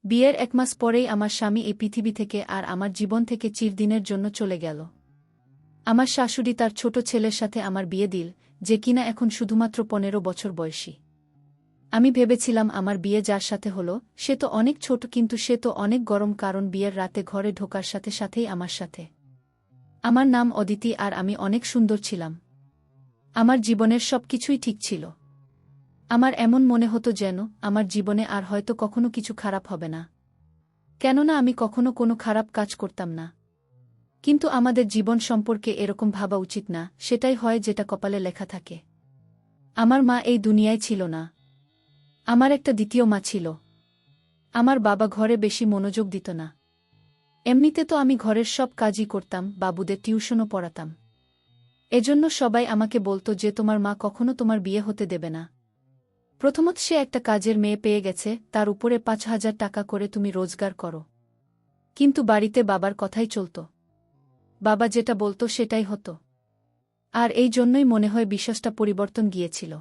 বিয়ের 1 মাস পরেই আমার স্বামী এই পৃথিবী থেকে আর আমার জীবন থেকে চিরদিনের জন্য চলে গেল। আমার শাশুড়ি তার ছোট ছেলের সাথে আমার বিয়ে দিল, যে কিনা এখন শুধুমাত্র 15 বছর বয়সী। আমি ভেবেছিলাম আমার বিয়ে যার সাথে হলো সে তো অনেক ছোট, কিন্তু সে তো অনেক গরম, কারণ বিয়ের রাতে ঘরে ঢোকার সাথে সাথেই আমার সাথে। আমার নাম অদিতি আর আমি অনেক সুন্দর ছিলাম। আমার জীবনের সবকিছুই ঠিক ছিল। আমার এমন মনে হতো যেন আমার জীবনে আর হয়তো কখনো কিছু খারাপ হবে না, কেননা আমি কখনো কোনো খারাপ কাজ করতাম না। কিন্তু আমাদের জীবন সম্পর্কে এরকম ভাবা উচিত না, সেটাই হয় যেটা কপালে লেখা থাকে। আমার মা এই দুনিয়ায় ছিল না। আমার একটা দ্বিতীয় মা ছিল। আমার বাবা ঘরে বেশি মনোযোগ দিত না। এমনিতে তো আমি ঘরের সব কাজই করতাম, বাবুদের টিউশনও পড়াতাম। এজন্য সবাই আমাকে বলতো যে তোমার মা কখনো তোমার বিয়ে হতে দেবে না। প্রথমত সে একটা কাজের মেয়ে পেয়ে গেছে, তার উপরে 5,000 টাকা করে তুমি রোজগার করো। কিন্তু বাড়িতে বাবার কথাই চলত। বাবা যেটা বলতো সেটাই হতো। আর এই জন্যই মনে হয় বিশ্বাসটা পরিবর্তন গিয়েছিল।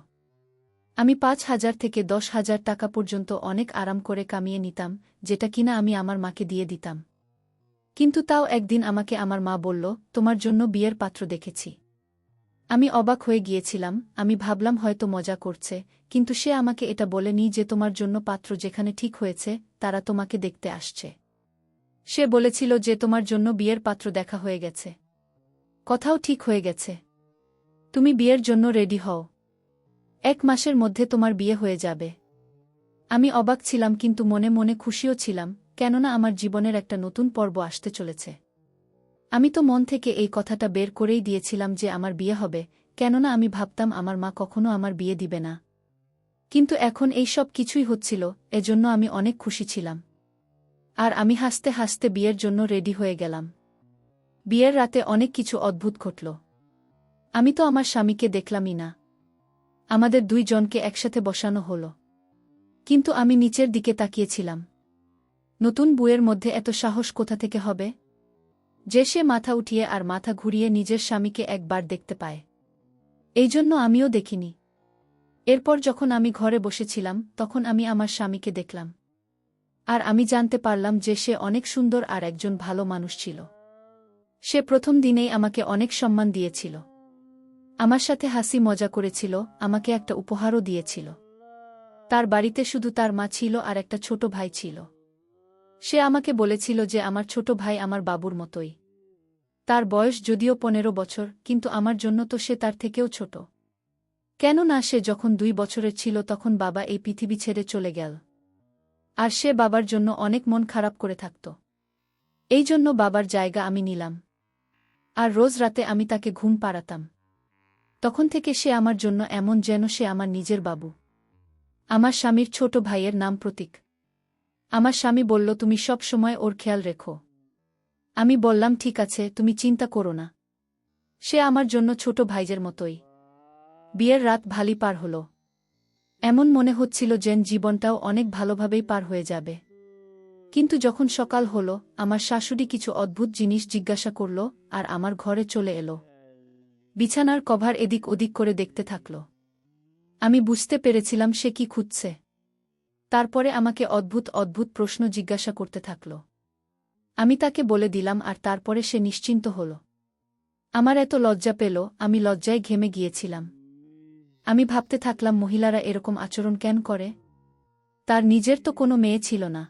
আমি 5,000 থেকে 10,000 টাকা পর্যন্ত অনেক আরাম করে কামিয়ে নিতাম, যেটা কিনা আমি আমার মাকে দিয়ে দিতাম। কিন্তু তাও একদিন আমাকে আমার মা বলল, তোমার জন্য বিয়ের পাত্র দেখেছি। আমি অবাক হয়ে গিয়েছিলাম। আমি ভাবলাম হয়তো মজা করছে, কিন্তু সে আমাকে এটা বলেনি যে তোমার জন্য পাত্র যেখানে ঠিক হয়েছে তারা তোমাকে দেখতে আসছে। সে বলেছিল যে তোমার জন্য বিয়ের পাত্র দেখা হয়ে গেছে, কথাও ঠিক হয়ে গেছে। তুমি বিয়ের জন্য রেডি হও, 1 মাসের মধ্যে তোমার বিয়ে হয়ে যাবে। আমি অবাক ছিলাম, কিন্তু মনে মনে খুশিও ছিলাম, কেননা আমার জীবনের একটা নতুন পর্ব আসতে চলেছে। আমি তো মন থেকে এই কথাটা বের করেই দিয়েছিলাম যে আমার বিয়ে হবে, কেননা আমি ভাবতাম আমার মা কখনো আমার বিয়ে দিবে না। কিন্তু এখন এই সব কিছুই হচ্ছিল, এজন্য আমি অনেক খুশি ছিলাম। আর আমি হাসতে হাসতে বিয়ের জন্য রেডি হয়ে গেলাম। বিয়ের রাতে অনেক কিছু অদ্ভুত ঘটল। আমি তো আমার স্বামীকে দেখলামই না। আমাদের 2 জনকে একসাথে বসানো হলো। কিন্তু আমি নিচের দিকে তাকিয়েছিলাম। নতুন বউয়ের মধ্যে এত সাহস কোথা থেকে হবে যে সে মাথা উঠিয়ে আর মাথা ঘুরিয়ে নিজের স্বামীকে একবার দেখতে পায়? এই জন্য আমিও দেখিনি। এরপর যখন আমি ঘরে বসেছিলাম তখন আমি আমার স্বামীকে দেখলাম। আর আমি জানতে পারলাম যে সে অনেক সুন্দর আর একজন ভালো মানুষ ছিল। সে প্রথম দিনেই আমাকে অনেক সম্মান দিয়েছিল। আমার সাথে হাসি মজা করেছিল, আমাকে একটা উপহারও দিয়েছিল। তার বাড়িতে শুধু তার মা ছিল আর একটা ছোট ভাই ছিল। সে আমাকে বলেছিল যে আমার ছোট ভাই আমার বাবুর মতোই। তার বয়স যদিও 15 বছর, কিন্তু আমার জন্য তো সে তার থেকেও ছোট। কেননা সে যখন 2 বছরের ছিল তখন বাবা এই পৃথিবী ছেড়ে চলে গেল। আর সে বাবার জন্য অনেক মন খারাপ করে থাকত। এই জন্য বাবার জায়গা আমি নিলাম। আর রোজ রাতে আমি তাকে ঘুম পাড়াতাম। তখন থেকে সে আমার জন্য এমন যেন সে আমার নিজের বাবু। আমার স্বামীর ছোট ভাইয়ের নাম প্রতীক। আমার স্বামী বলল, তুমি সব সময় ওর খেয়াল রেখো। আমি বললাম, ঠিক আছে, তুমি চিন্তা করো না। সে আমার জন্য ছোট ভাইজের মতোই। বিয়ের রাত ভালোই পার হল। এমন মনে হচ্ছিল যেন জীবনটাও অনেক ভালোভাবেই পার হয়ে যাবে। কিন্তু যখন সকাল হল, আমার শাশুড়ি কিছু অদ্ভুত জিনিস জিজ্ঞাসা করল আর আমার ঘরে চলে এলো। বিছানার কভার এদিক ওদিক করে দেখতে থাকল। আমি বুঝতে পেরেছিলাম সে কি খুঁজছে। তারপরে আমাকে অদ্ভুত অদ্ভুত প্রশ্ন জিজ্ঞাসা করতে থাকল। আমি তাকে বলে দিলাম আর তারপরে সে নিশ্চিন্ত হল। আমার এত লজ্জা পেল, আমি লজ্জায় ঘেমে গিয়েছিলাম। আমি ভাবতে থাকলাম, মহিলারা এরকম আচরণ কেন করে? তার নিজের তো কোনো মেয়ে ছিল না।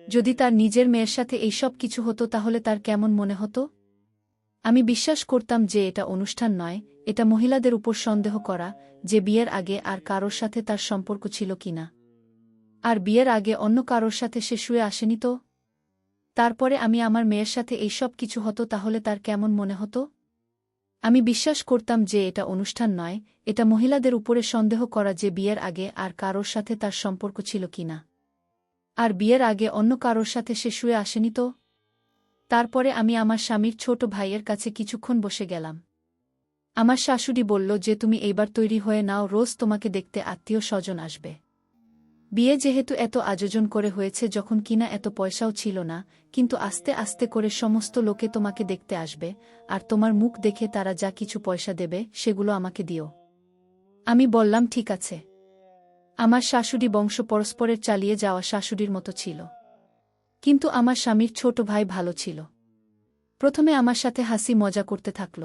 যদি তার নিজের মেয়ের সাথে এই সব কিছু হতো তাহলে তার কেমন মনে হতো? আমি বিশ্বাস করতাম যে এটা অনুষ্ঠান নয়, এটা মহিলাদের উপর সন্দেহ করা, যে বিয়ের আগে আর কারোর সাথে তার সম্পর্ক ছিল কিনা। আর বিয়ের আগে অন্য কারোর সাথে সে শুয়ে আসেনি তো? তারপরে আমি আমার মেয়ের সাথে এই সব কিছু হতো তাহলে তার কেমন মনে হতো? আমি বিশ্বাস করতাম যে এটা অনুষ্ঠান নয়, এটা মহিলাদের উপরে সন্দেহ করা যে বিয়ের আগে আর কারোর সাথে তার সম্পর্ক ছিল কিনা। আর বিয়ের আগে অন্য কারোর সাথে সে শুয়ে আসেনি তো? তারপরে আমি আমার স্বামীর ছোট ভাইয়ের কাছে কিছুক্ষণ বসে গেলাম। আমার শাশুড়ি বলল যে তুমি এইবার তৈরি হয়ে নাও, রোজ তোমাকে দেখতে আত্মীয় স্বজন আসবে। বিয়ে যেহেতু এত আয়োজন করে হয়েছে, যখন কিনা এত পয়সাও ছিল না, কিন্তু আস্তে আস্তে করে সমস্ত লোকে তোমাকে দেখতে আসবে, আর তোমার মুখ দেখে তারা যা কিছু পয়সা দেবে সেগুলো আমাকে দিও। আমি বললাম, ঠিক আছে। আমার শাশুড়ি বংশ পরস্পরের চালিয়ে যাওয়া শাশুড়ির মতো ছিল। কিন্তু আমার স্বামীর ছোট ভাই ভালো ছিল। প্রথমে আমার সাথে হাসি মজা করতে থাকল।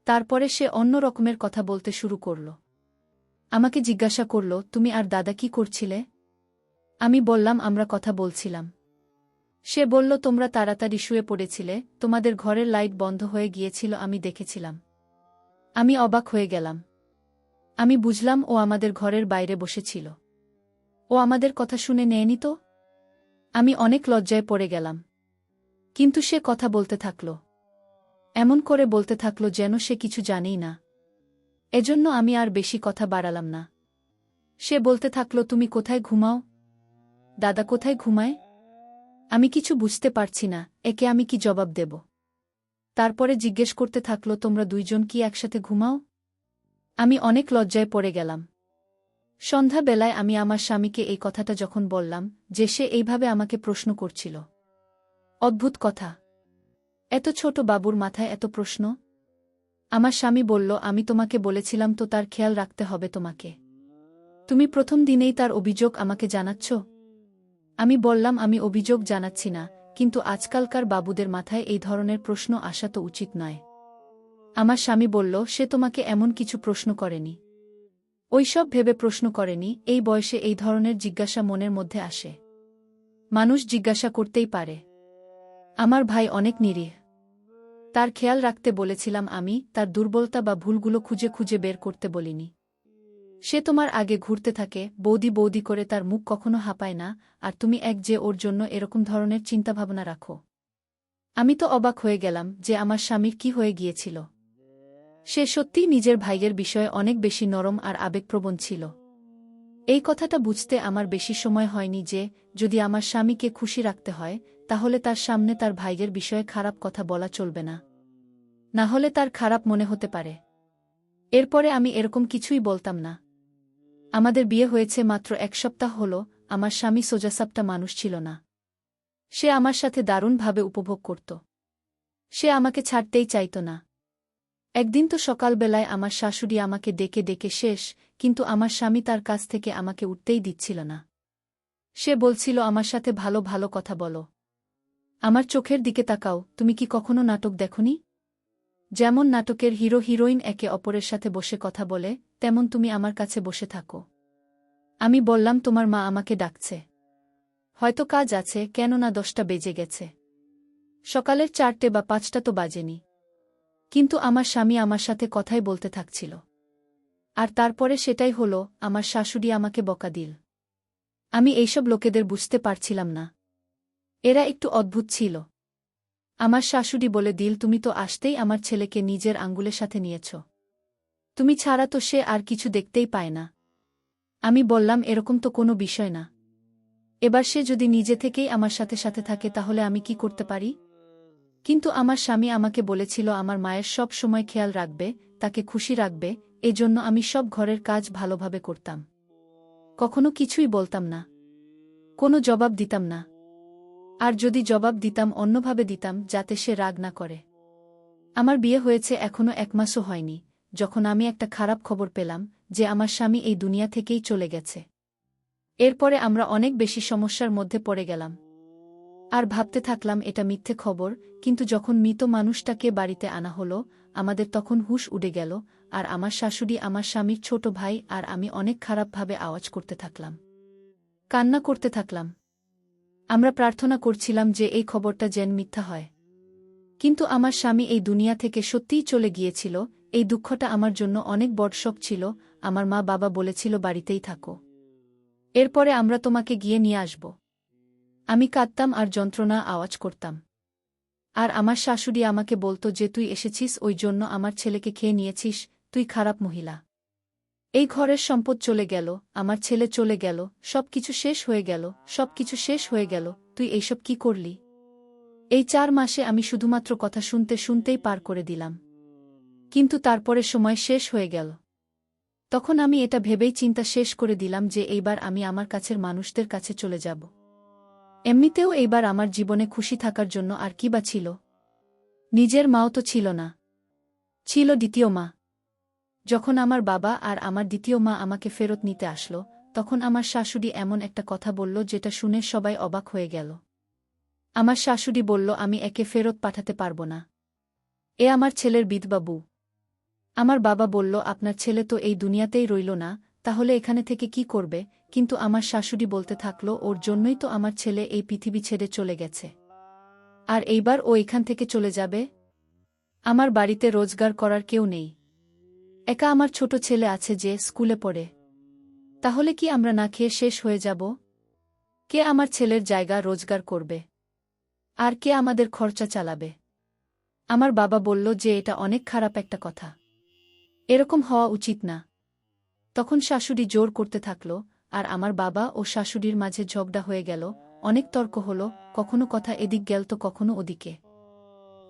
তারপরে সে অন্য রকমের কথা বলতে শুরু করল। আমাকে জিজ্ঞাসা করল, তুমি আর দাদা কি করছিলে? আমি বললাম, আমরা কথা বলছিলাম। সে বলল, তোমরা তাড়াতাড়ি শুয়ে পড়েছিলে, তোমাদের ঘরের লাইট বন্ধ হয়ে গিয়েছিল, আমি দেখেছিলাম। আমি অবাক হয়ে গেলাম। আমি বুঝলাম ও আমাদের ঘরের বাইরে বসেছিল। ও আমাদের কথা শুনে নেয়নি তো? আমি অনেক লজ্জায় পড়ে গেলাম। কিন্তু সে কথা বলতে থাকল। এমন করে বলতে থাকল যেন সে কিছু জানেই না। এজন্য আমি আর বেশি কথা বাড়ালাম না। সে বলতে থাকল, তুমি কোথায় ঘুমাও? দাদা কোথায় ঘুমায়? আমি কিছু বুঝতে পারছি না, একে আমি কি জবাব দেব? তারপরে জিজ্ঞেস করতে থাকল, তোমরা দুইজন কি একসাথে ঘুমাও? আমি অনেক লজ্জায় পড়ে গেলাম। সন্ধ্যাবেলায় আমি আমার স্বামীকে এই কথাটা যখন বললাম, যে সে এইভাবে আমাকে প্রশ্ন করছিল। অদ্ভুত কথা। এত ছোট বাবুর মাথায় এত প্রশ্ন? আমার স্বামী বলল, আমি তোমাকে বলেছিলাম তো, তার খেয়াল রাখতে হবে তোমাকে। তুমি প্রথম দিনেই তার অভিযোগ আমাকে জানাচ্ছ? আমি বললাম, আমি অভিযোগ জানাচ্ছি না, কিন্তু আজকালকার বাবুদের মাথায় এই ধরনের প্রশ্ন আসা তো উচিত নয়। আমার স্বামী বলল, সে তোমাকে এমন কিছু প্রশ্ন করেনি। ওইসব ভেবে প্রশ্ন করেনি, এই বয়সে এই ধরনের জিজ্ঞাসা মনের মধ্যে আসে। মানুষ জিজ্ঞাসা করতেই পারে। আমার ভাই অনেক নিরীহ। তার খেয়াল রাখতে বলেছিলাম আমি, তার দুর্বলতা বা ভুলগুলো খুঁজে খুঁজে বের করতে বলিনি। সে তোমার আগে ঘুরতে থাকে, বৌদি বৌদি করে, তার মুখ কখনো হাঁপায় না, আর তুমি এক যে ওর জন্য এরকম ধরনের চিন্তাভাবনা রাখো। আমি তো অবাক হয়ে গেলাম যে আমার স্বামীর কি হয়ে গিয়েছিল। সে সত্যিই নিজের ভাইয়ের বিষয়ে অনেক বেশি নরম আর আবেগপ্রবণ ছিল। এই কথাটা বুঝতে আমার বেশি সময় হয়নি যে, যদি আমার স্বামীকে খুশি রাখতে হয়, তাহলে তার সামনে তার ভাইয়ের বিষয়ে খারাপ কথা বলা চলবে না। না হলে তার খারাপ মনে হতে পারে। এরপরে আমি এরকম কিছুই বলতাম না। আমাদের বিয়ে হয়েছে মাত্র 1 সপ্তাহ হল, আমার স্বামী সোজাসাপটা মানুষ ছিল না। সে আমার সাথে দারুণভাবে উপভোগ করত। সে আমাকে ছাড়তেই চাইত না। একদিন তো সকালবেলায় আমার শাশুড়ি আমাকে ডেকে ডেকে শেষ, কিন্তু আমার স্বামী তার কাছ থেকে আমাকে উঠতেই দিচ্ছিল না। সে বলছিল, আমার সাথে ভালো ভালো কথা বলো। আমার চোখের দিকে তাকাও, তুমি কি কখনো নাটক দেখনি? যেমন নাটকের হিরো হিরোইন একে অপরের সাথে বসে কথা বলে, তেমন তুমি আমার কাছে বসে থাকো। আমি বললাম, তোমার মা আমাকে ডাকছে। হয়তো কাজ আছে, কেননা 10টা বেজে গেছে। সকালের 4টে বা 5টা তো বাজেনি। কিন্তু আমার স্বামী আমার সাথে কথাই বলতে থাকছিল। আর তারপরে সেটাই হলো, আমার শাশুড়ি আমাকে বকা দিল। আমি এইসব লোকেদের বুঝতে পারছিলাম না। এরা একটু অদ্ভুত ছিল। আমার শাশুড়ি বলে দিল, তুমি তো আসতেই আমার ছেলেকে নিজের আঙ্গুলের সাথে নিয়েছ। তুমি ছাড়া তো সে আর কিছু দেখতেই পায় না। আমি বললাম, এরকম তো কোনো বিষয় না। এবার সে যদি নিজে থেকেই আমার সাথে সাথে থাকে, তাহলে আমি কি করতে পারি? কিন্তু আমার স্বামী আমাকে বলেছিল আমার মায়ের সব সময় খেয়াল রাখবে, তাকে খুশি রাখবে, এজন্য আমি সব ঘরের কাজ ভালোভাবে করতাম। কখনো কিছুই বলতাম না। কোনো জবাব দিতাম না। আর যদি জবাব দিতাম, অন্যভাবে দিতাম, যাতে সে রাগ না করে। আমার বিয়ে হয়েছে এখনো 1 মাসও হয়নি, যখন আমি একটা খারাপ খবর পেলাম যে আমার স্বামী এই দুনিয়া থেকেই চলে গেছে। এরপরে আমরা অনেক বেশি সমস্যার মধ্যে পড়ে গেলাম। আর ভাবতে থাকলাম এটা মিথ্যে খবর, কিন্তু যখন মৃত মানুষটাকে বাড়িতে আনা হলো, আমাদের তখন হুঁশ উড়ে গেল, আর আমার শাশুড়ি, আমার স্বামীর ছোট ভাই আর আমি অনেক খারাপভাবে আওয়াজ করতে থাকলাম। কান্না করতে থাকলাম। আমরা প্রার্থনা করছিলাম যে এই খবরটা যেন মিথ্যা হয়। কিন্তু আমার স্বামী এই দুনিয়া থেকে সত্যিই চলে গিয়েছিল, এই দুঃখটা আমার জন্য অনেক বড় শক ছিল। আমার মা বাবা বলেছিল, বাড়িতেই থাকো। এরপরে আমরা তোমাকে গিয়ে নিয়ে আসব। আমি কাঁদতাম আর যন্ত্রণা আওয়াজ করতাম। আর আমার শাশুড়ি আমাকে বলতো যে, তুই এসেছিস ওই জন্য আমার ছেলেকে খেয়ে নিয়েছিস, তুই খারাপ মহিলা। এই ঘরের সম্পদ চলে গেল, আমার ছেলে চলে গেল, সবকিছু শেষ হয়ে গেল, সবকিছু শেষ হয়ে গেল, তুই এইসব কি করলি? এই 4 মাসে আমি শুধুমাত্র কথা শুনতে শুনতেই পার করে দিলাম। কিন্তু তারপরে সময় শেষ হয়ে গেল। তখন আমি এটা ভেবেই চিন্তা শেষ করে দিলাম যে এইবার আমি আমার কাছের মানুষদের কাছে চলে যাব। এমনিতেও এইবার আমার জীবনে খুশি থাকার জন্য আর কি বা ছিল? নিজের মাও তো ছিল না। ছিল দ্বিতীয় মা। যখন আমার বাবা আর আমার দ্বিতীয় মা আমাকে ফেরত নিতে আসলো, তখন আমার শাশুড়ি এমন একটা কথা বলল যেটা শুনে সবাই অবাক হয়ে গেল। আমার শাশুড়ি বলল, আমি একে ফেরত পাঠাতে পারব না। এ আমার ছেলের বিধবা বউ। আমার বাবা বলল, আপনার ছেলে তো এই দুনিয়াতেই রইল না, তাহলে এখানে থেকে কি করবে? কিন্তু আমার শাশুড়ি বলতে থাকল, ওর জন্যই তো আমার ছেলে এই পৃথিবী ছেড়ে চলে গেছে। আর এইবার ও এখান থেকে চলে যাবে? আমার বাড়িতে রোজগার করার কেউ নেই। একা আমার ছোট ছেলে আছে যে স্কুলে পড়ে। তাহলে কি আমরা না খেয়ে শেষ হয়ে যাব? কে আমার ছেলের জায়গা রোজগার করবে? আর কে আমাদের খরচা চালাবে? আমার বাবা বলল যে এটা অনেক খারাপ একটা কথা। এরকম হওয়া উচিত না। তখন শাশুড়ি জোর করতে থাকল, আর আমার বাবা ও শাশুড়ির মাঝে ঝগড়া হয়ে গেল। অনেক তর্ক হল, কখনো কথা এদিক গেল তো কখনো ওদিকে।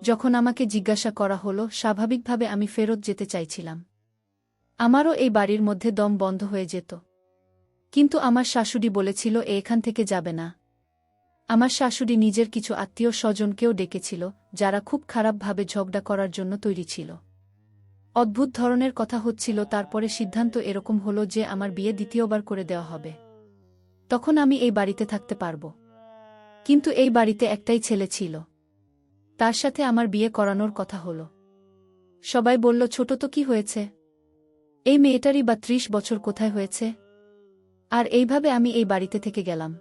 যখন আমাকে জিজ্ঞাসা করা হলো, স্বাভাবিকভাবে আমি ফেরত যেতে চাইছিলাম। আমারও এই বাড়ির মধ্যে দম বন্ধ হয়ে যেত। কিন্তু আমার শাশুড়ি বলেছিল, এখান থেকে যাবে না। আমার শাশুড়ি নিজের কিছু আত্মীয় স্বজনকেও ডেকেছিল, যারা খুব খারাপভাবে ঝগড়া করার জন্য তৈরি ছিল। অদ্ভুত ধরনের কথা হচ্ছিল। তারপরে সিদ্ধান্ত এরকম হলো যে আমার বিয়ে দ্বিতীয়বার করে দেওয়া হবে। তখন আমি এই বাড়িতে থাকতে পারব। কিন্তু এই বাড়িতে একটাই ছেলে ছিল। তার সাথে আমার বিয়ে করানোর কথা হলো। সবাই বলল, ছোট তো কি হয়েছে? এই মেয়েটারই বা ৩০ বছর কোথায় হয়েছে? আর এইভাবে আমি এই বাড়িতে থেকে গেলাম।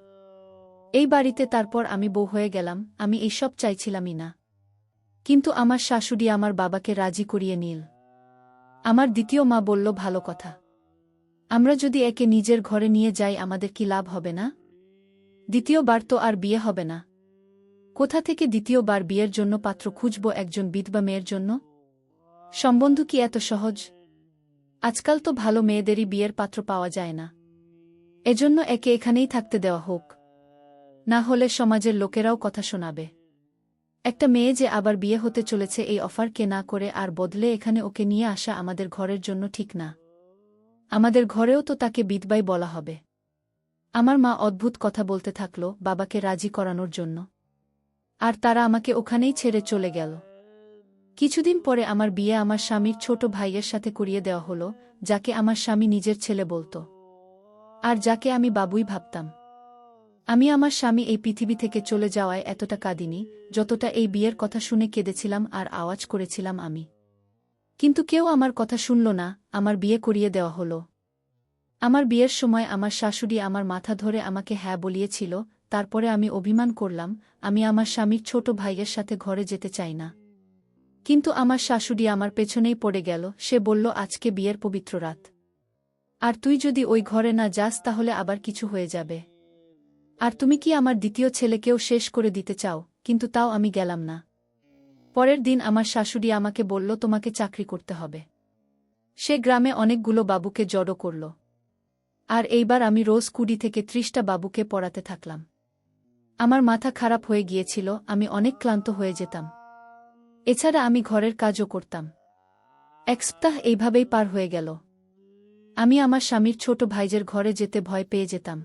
এই বাড়িতে তারপর আমি বউ হয়ে গেলাম। আমি এইসব চাইছিলামই না। কিন্তু আমার শাশুড়ি আমার বাবাকে রাজি করিয়ে নিল। আমার দ্বিতীয় মা বলল, ভালো কথা। আমরা যদি একে নিজের ঘরে নিয়ে যাই, আমাদের কি লাভ হবে না? দ্বিতীয়বার তো আর বিয়ে হবে না। কোথা থেকে দ্বিতীয়বার বিয়ের জন্য পাত্র খুঁজব একজন বিধবা মেয়ের জন্য? সম্বন্ধ কি এত সহজ? আজকাল তো ভালো মেয়েদেরই বিয়ের পাত্র পাওয়া যায় না। এজন্য একে এখানেই থাকতে দেওয়া হোক। না হলে সমাজের লোকেরাও কথা শোনাবে। একটা মেয়ে যে আবার বিয়ে হতে চলেছে, এই অফারকে না করে আর বদলে এখানে ওকে নিয়ে আসা আমাদের ঘরের জন্য ঠিক না। আমাদের ঘরেও তো তাকে বিধবাই বলা হবে। আমার মা অদ্ভুত কথা বলতে থাকল বাবাকে রাজি করানোর জন্য। আর তারা আমাকে ওখানেই ছেড়ে চলে গেল। কিছুদিন পরে আমার বিয়ে আমার স্বামীর ছোট ভাইয়ের সাথে করিয়ে দেওয়া হলো, যাকে আমার স্বামী নিজের ছেলে বলত। আর যাকে আমি বাবুই ভাবতাম। আমি আমার স্বামী এই পৃথিবী থেকে চলে যাওয়ায় এতটা কাঁদিনি, যতটা এই বিয়ের কথা শুনে কেঁদেছিলাম আর আওয়াজ করেছিলাম আমি। কিন্তু কেউ আমার কথা শুনল না। আমার বিয়ে করিয়ে দেওয়া হলো। আমার বিয়ের সময় আমার শাশুড়ি আমার মাথা ধরে আমাকে হ্যাঁ বলিয়েছিল। তারপরে আমি অভিমান করলাম, আমি আমার স্বামীর ছোট ভাইয়ের সাথে ঘরে যেতে চাই না। কিন্তু আমার শাশুড়ি আমার পেছনেই পড়ে গেল। সে বলল, আজকে বিয়ের পবিত্র রাত। আর তুই যদি ওই ঘরে না যাস তাহলে আবার কিছু হয়ে যাবে। আর তুমি কি আমার দ্বিতীয় ছেলেকেও শেষ করে দিতে চাও? কিন্তু তাও আমি গেলাম না। পরের দিন আমার শাশুড়ি আমাকে বলল, তোমাকে চাকরি করতে হবে। সে গ্রামে অনেকগুলো বাবুকে জড়ো করল। আর এইবার আমি রোজ ২০ থেকে ৩০টা বাবুকে পড়াতে থাকলাম। আমার মাথা খারাপ হয়ে গিয়েছিল, আমি অনেক ক্লান্ত হয়ে যেতাম। এছাড়া আমি ঘরের কাজও করতাম। এক সপ্তাহ এইভাবেই পার হয়ে গেল। আমি আমার স্বামীর ছোট ভাইজের ঘরে যেতে ভয় পেয়ে যেতাম।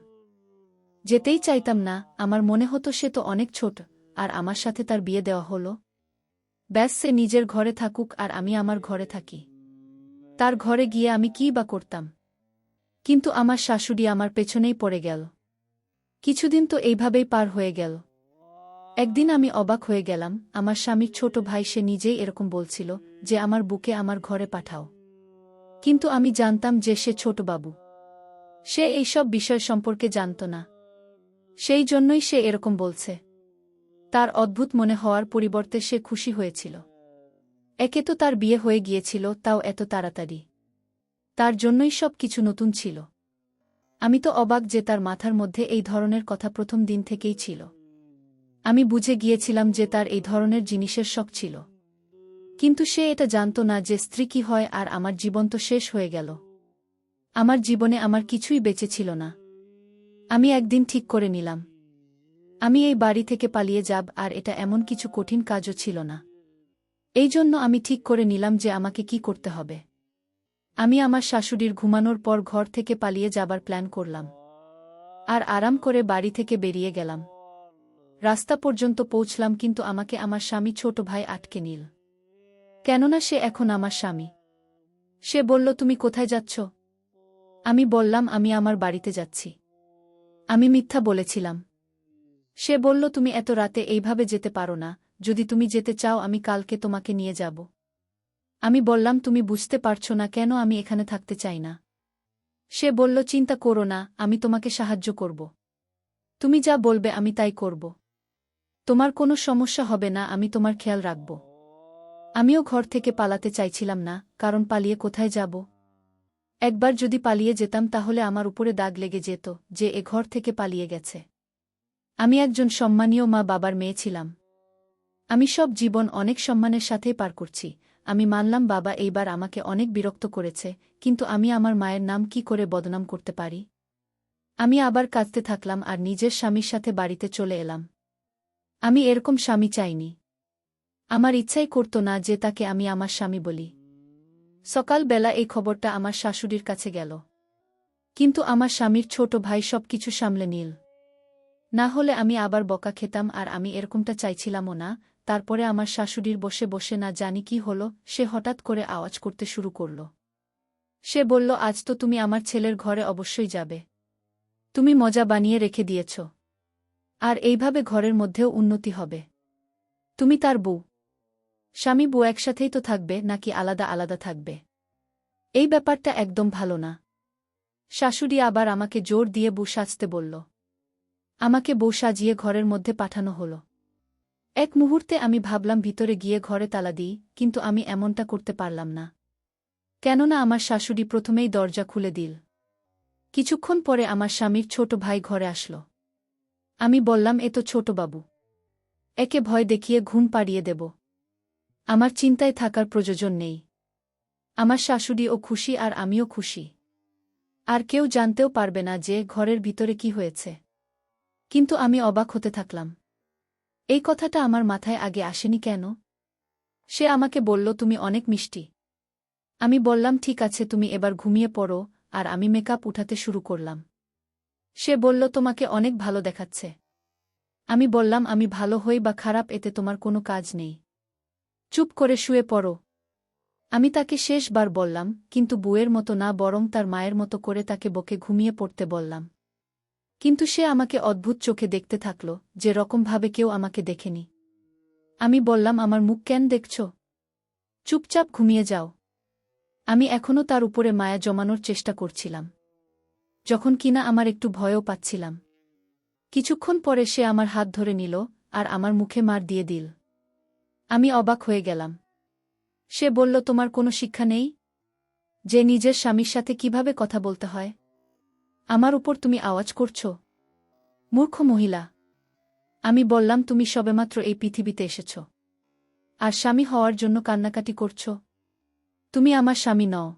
যেতেই চাইতাম না। আমার মনে হতো সে তো অনেক ছোট, আর আমার সাথে তার বিয়ে দেওয়া হলো। ব্যাস, সে নিজের ঘরে থাকুক আর আমি আমার ঘরে থাকি। তার ঘরে গিয়ে আমি কী বা করতাম? কিন্তু আমার শাশুড়ি আমার পেছনেই পড়ে গেল। কিছুদিন তো এইভাবেই পার হয়ে গেল। একদিন আমি অবাক হয়ে গেলাম। আমার স্বামীর ছোট ভাই সে নিজেই এরকম বলছিল যে আমার বুকে আমার ঘরে পাঠাও। কিন্তু আমি জানতাম যে সে ছোট বাবু। সে এইসব বিষয় সম্পর্কে জানত না। সেই জন্যই সে এরকম বলছে। তার অদ্ভুত মনে হওয়ার পরিবর্তে সে খুশি হয়েছিল। একে তো তার বিয়ে হয়ে গিয়েছিল, তাও এত তাড়াতাড়ি। তার জন্যই সব কিছু নতুন ছিল। আমি তো অবাক যে তার মাথার মধ্যে এই ধরনের কথা প্রথম দিন থেকেই ছিল। আমি বুঝে গিয়েছিলাম যে তার এই ধরনের জিনিসের শখ ছিল। কিন্তু সে এটা জানত না যে স্ত্রী কি হয়। আর আমার জীবন তো শেষ হয়ে গেল। আমার জীবনে আমার কিছুই বেঁচে ছিল না। আমি একদিন ঠিক করে নিলাম, আমি এই বাড়ি থেকে পালিয়ে যাব। আর এটা এমন কিছু কঠিন কাজও ছিল না। এই জন্য আমি ঠিক করে নিলাম যে আমাকে কি করতে হবে। আমি আমার শাশুড়ির ঘুমানোর পর ঘর থেকে পালিয়ে যাবার প্ল্যান করলাম। আর আরাম করে বাড়ি থেকে বেরিয়ে গেলাম। রাস্তা পর্যন্ত পৌঁছলাম, কিন্তু আমাকে আমার স্বামী ছোট ভাই আটকে নিল। কেননা সে এখন আমার স্বামী। সে বলল, তুমি কোথায় যাচ্ছ? আমি বললাম আমি আমার বাড়িতে যাচ্ছি। আমি মিথ্যা বলেছিলাম। সে বলল তুমি এত রাতে এইভাবে যেতে পারো না, যদি তুমি যেতে চাও আমি কালকে তোমাকে নিয়ে যাব। আমি বললাম তুমি বুঝতে পারছো না কেন আমি এখানে থাকতে চাই না। সে বলল চিন্তা করো না, আমি তোমাকে সাহায্য করব। তুমি যা বলবে আমি তাই করব। তোমার কোনো সমস্যা হবে না, আমি তোমার খেয়াল রাখব। আমিও ঘর থেকে পালাতে চাইছিলাম না, কারণ পালিয়ে কোথায় যাব? একবার যদি পালিয়ে যেতাম তাহলে আমার উপরে দাগ লেগে যেত যে এ ঘর থেকে পালিয়ে গেছে। আমি একজন সম্মানীয় মা বাবার মেয়ে ছিলাম। আমি সব জীবন অনেক সম্মানের সাথেই পার করছি। আমি মানলাম বাবা এইবার আমাকে অনেক বিরক্ত করেছে, কিন্তু আমি আমার মায়ের নাম কি করে বদনাম করতে পারি? আমি আবার কাঁদতে থাকলাম আর নিজের স্বামীর সাথে বাড়িতে চলে এলাম। আমি এরকম স্বামী চাইনি। আমার ইচ্ছাই করত না যে তাকে আমি আমার স্বামী বলি। সকালবেলা এই খবরটা আমার শাশুড়ির কাছে গেল। কিন্তু আমার স্বামীর ছোট ভাই সবকিছু সামলে নিল। না হলে আমি আবার বকা খেতাম, আর আমি এরকমটা চাইছিলামও না। তারপরে আমার শাশুড়ির বসে বসে না জানি কি হলো, সে হঠাৎ করে আওয়াজ করতে শুরু করল। সে বলল আজ তো তুমি আমার ছেলের ঘরে অবশ্যই যাবে। তুমি মজা বানিয়ে রেখে দিয়েছ। আর এইভাবে ঘরের মধ্যেও উন্নতি হবে। তুমি তার বউ। স্বামী বউ একসাথেই তো থাকবে, নাকি আলাদা আলাদা থাকবে? এই ব্যাপারটা একদম ভালো না। শাশুড়ি আবার আমাকে জোর দিয়ে বউ সাজতে বলল। আমাকে বউ সাজিয়ে ঘরের মধ্যে পাঠানো হলো। এক মুহূর্তে আমি ভাবলাম ভিতরে গিয়ে ঘরে তালা দিই, কিন্তু আমি এমনটা করতে পারলাম না। কেননা আমার শাশুড়ি প্রথমেই দরজা খুলে দিল। কিছুক্ষণ পরে আমার স্বামীর ছোট ভাই ঘরে আসল। আমি বললাম এ তো ছোট বাবু। একে ভয় দেখিয়ে ঘুম পাড়িয়ে দেব। আমার চিন্তায় থাকার প্রয়োজন নেই। আমার শাশুড়িও খুশি আর আমিও খুশি। আর কেউ জানতেও পারবে না যে ঘরের ভিতরে কি হয়েছে। কিন্তু আমি অবাক হতে থাকলাম। এই কথাটা আমার মাথায় আগে আসেনি কেন? সে আমাকে বলল তুমি অনেক মিষ্টি। আমি বললাম ঠিক আছে তুমি এবার ঘুমিয়ে পড়ো, আর আমি মেকআপ উঠাতে শুরু করলাম। সে বলল তোমাকে অনেক ভালো দেখাচ্ছে। আমি বললাম আমি ভালো হই বা খারাপ এতে তোমার কোনো কাজ নেই। চুপ করে শুয়ে পড়ো। আমি তাকে শেষবার বললাম, কিন্তু বউয়ের মতো না, বরং তার মায়ের মতো করে তাকে বকে ঘুমিয়ে পড়তে বললাম। কিন্তু সে আমাকে অদ্ভুত চোখে দেখতে থাকল, যে রকমভাবে কেউ আমাকে দেখেনি। আমি বললাম আমার মুখ কেন দেখছ? চুপচাপ ঘুমিয়ে যাও। আমি এখনও তার উপরে মায়া জমানোর চেষ্টা করছিলাম, যখন কিনা আমার একটু ভয়ও পাচ্ছিলাম। কিছুক্ষণ পরে সে আমার হাত ধরে নিল, আর আমার মুখে মার দিয়ে দিল। আমি অবাক হয়ে গেলাম। সে বলল তোমার কোনো শিক্ষা নেই? যে নিজের স্বামীর সাথে কিভাবে কথা বলতে হয়? আমার উপর তুমি আওয়াজ করছ? মূর্খ মহিলা। আমি বললাম তুমি সবেমাত্র এই পৃথিবীতে এসেছ, আর স্বামী হওয়ার জন্য কান্নাকাটি করছ? তুমি আমার স্বামী নও।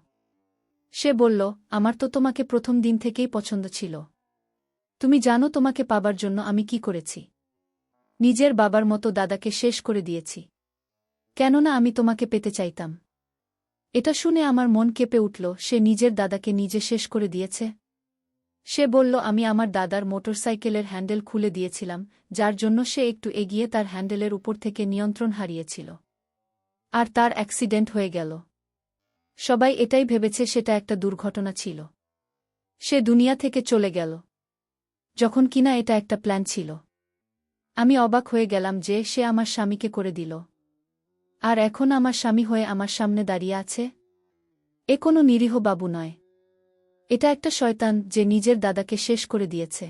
সে বলল আমার তো তোমাকে প্রথম দিন থেকেই পছন্দ ছিল। তুমি জানো তোমাকে পাবার জন্য আমি কি করেছি? নিজের বাবার মতো দাদাকে শেষ করে দিয়েছি। কেননা আমি তোমাকে পেতে চাইতাম। এটা শুনে আমার মন কেঁপে উঠল। সে নিজের দাদাকে নিজে শেষ করে দিয়েছে। সে বলল আমি আমার দাদার মোটরসাইকেলের হ্যান্ডেল খুলে দিয়েছিলাম, যার জন্য সে একটু এগিয়ে তার হ্যান্ডেলের উপর থেকে নিয়ন্ত্রণ হারিয়েছিল। আর তার অ্যাক্সিডেন্ট হয়ে গেল। সবাই এটাই ভেবেছে সেটা একটা দুর্ঘটনা ছিল। সে দুনিয়া থেকে চলে গেল, যখন কিনা এটা একটা প্ল্যান ছিল। আমি অবাক হয়ে গেলাম যে সে আমার স্বামীকে করে দিল। আর এখন আমার স্বামী হয়ে আমার সামনে দাঁড়িয়ে আছে। এ কোনো নিরীহ বাবু নয়। এটা একটা শয়তান যে নিজের দাদাকে শেষ করে দিয়েছে।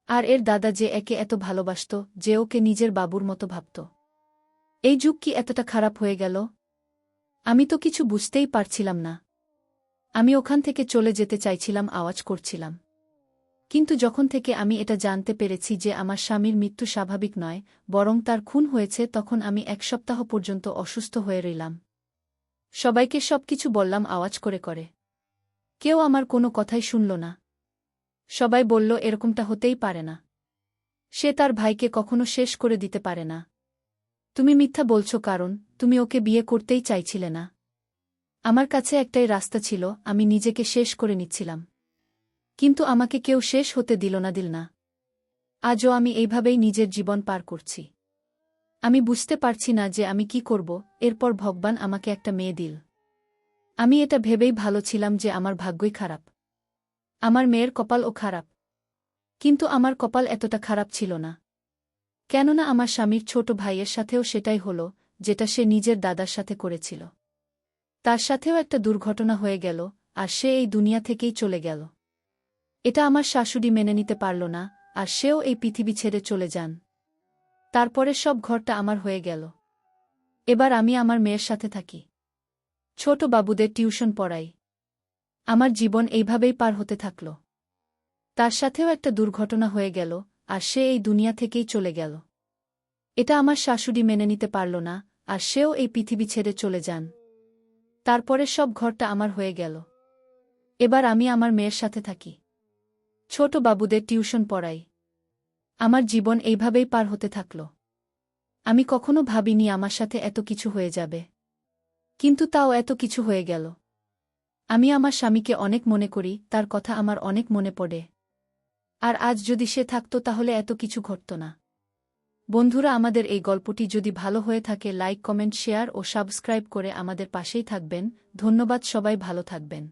আর এর দাদা যে একে এত ভালোবাসত যে ওকে নিজের বাবুর মতো ভাবত। এই যুগ কি এতটা খারাপ হয়ে গেল? আমি তো কিছু বুঝতেই পারছিলাম না। আমি ওখান থেকে চলে যেতে চাইছিলাম, আওয়াজ করছিলাম। কিন্তু যখন থেকে আমি এটা জানতে পেরেছি যে আমার স্বামীর মৃত্যু স্বাভাবিক নয়, বরং তার খুন হয়েছে, তখন আমি 1 সপ্তাহ পর্যন্ত অসুস্থ হয়ে রইলাম। সবাইকে সবকিছু বললাম আওয়াজ করে করে। কেউ আমার কোনো কথাই শুনল না। সবাই বলল এরকমটা হতেই পারে না। সে তার ভাইকে কখনো শেষ করে দিতে পারে না। তুমি মিথ্যা বলছো, কারণ তুমি ওকে বিয়ে করতেই চাইছিলে না। আমার কাছে একটাই রাস্তা ছিল, আমি নিজেকে শেষ করে নিচ্ছিলাম। কিন্তু আমাকে কেউ শেষ হতে দিল না। আজও আমি এইভাবেই নিজের জীবন পার করছি। আমি বুঝতে পারছি না যে আমি কি করব। এরপর ভগবান আমাকে একটা মেয়ে দিল। আমি এটা ভেবেই ভালো ছিলাম যে আমার ভাগ্যই খারাপ। আমার মেয়ের কপালও খারাপ। কিন্তু আমার কপাল এতটা খারাপ ছিল না। কেননা আমার স্বামীর ছোট ভাইয়ের সাথেও সেটাই হলো, যেটা সে নিজের দাদার সাথে করেছিল। তার সাথেও একটা দুর্ঘটনা হয়ে গেল, আর সে এই দুনিয়া থেকেই চলে গেল। এটা আমার শাশুড়ি মেনে নিতে পারল না, আর সেও এই পৃথিবী ছেড়ে চলে যান। তারপরে সব ঘরটা আমার হয়ে গেল। এবার আমি আমার মেয়ের সাথে থাকি, ছোট বাবুদের টিউশন পড়াই। আমার জীবন এইভাবেই পার হতে থাকল। তার সাথেও একটা দুর্ঘটনা হয়ে গেল, আর সে এই দুনিয়া থেকেই চলে গেল। এটা আমার শাশুড়ি মেনে নিতে পারল না, আর সেও এই পৃথিবী ছেড়ে চলে যান। তারপরে সব ঘরটা আমার হয়ে গেল। এবার আমি আমার মেয়ের সাথে থাকি, ছোট বাবুদের টিউশন পড়াই। আমার জীবন এইভাবেই পার হতে থাকল। আমি কখনো ভাবিনি আমার সাথে এত কিছু হয়ে যাবে, কিন্তু তাও এত কিছু হয়ে গেল। আমি আমার স্বামীকে অনেক মনে করি, তার কথা আমার অনেক মনে পড়ে। আর আজ যদি সে থাকত তাহলে এত কিছু ঘটত না। বন্ধুরা, আমাদের এই গল্পটি যদি ভালো হয়ে থাকে লাইক, কমেন্ট, শেয়ার ও সাবস্ক্রাইব করে আমাদের পাশেই থাকবেন। ধন্যবাদ, সবাই ভালো থাকবেন।